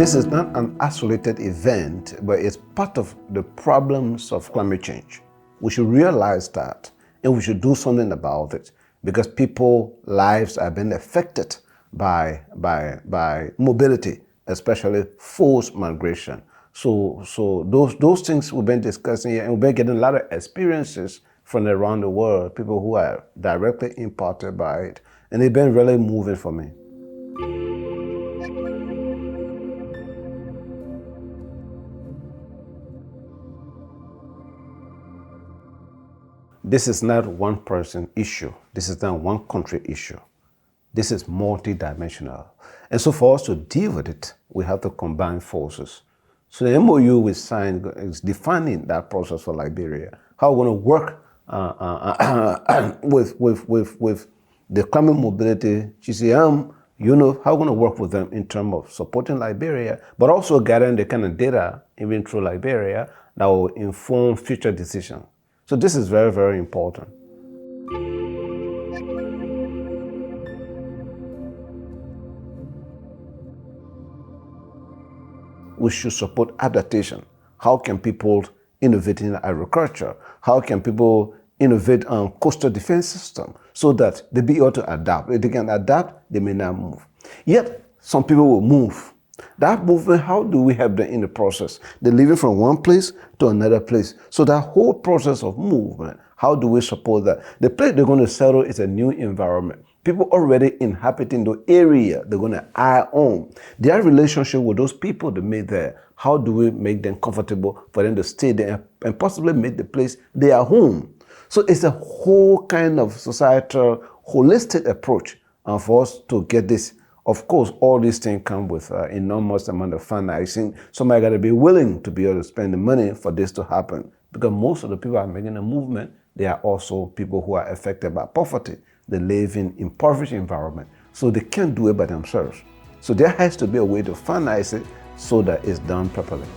This is not an isolated event, but it's part of the problems of climate change. We should realize that, and we should do something about it, because people's lives are being affected by mobility, especially forced migration. So those things we've been discussing here, and we've been getting a lot of experiences from around the world, people who are directly impacted by it, and they've been really moving for me. This is not one person issue. This is not one country issue. This is multidimensional. And so for us to deal with it, we have to combine forces. So the MOU we signed is defining that process for Liberia. How we're going to work with the climate mobility, GCCM, how we're going to work with them in terms of supporting Liberia, but also gathering the kind of data, even through Liberia, that will inform future decisions. So this is very, very important. We should support adaptation. How can people innovate in agriculture? How can people innovate on coastal defense system so that they be able to adapt? If they can adapt, they may not move. Yet, some people will move. That movement, how do we help them in the process? They're living from one place to another place. So that whole process of movement, how do we support that? The place they're going to settle is a new environment. People already inhabiting the area they're going to eye on. Their relationship with those people they made there, how do we make them comfortable for them to stay there and possibly make the place their home? So it's a whole kind of societal, holistic approach for us to get this. Of course, all these things come with enormous amount of financing. Somebody got to be willing to be able to spend the money for this to happen. Because most of the people who are making a movement, they are also people who are affected by poverty. They live in impoverished environment, so they can't do it by themselves. So there has to be a way to finance it so that it's done properly.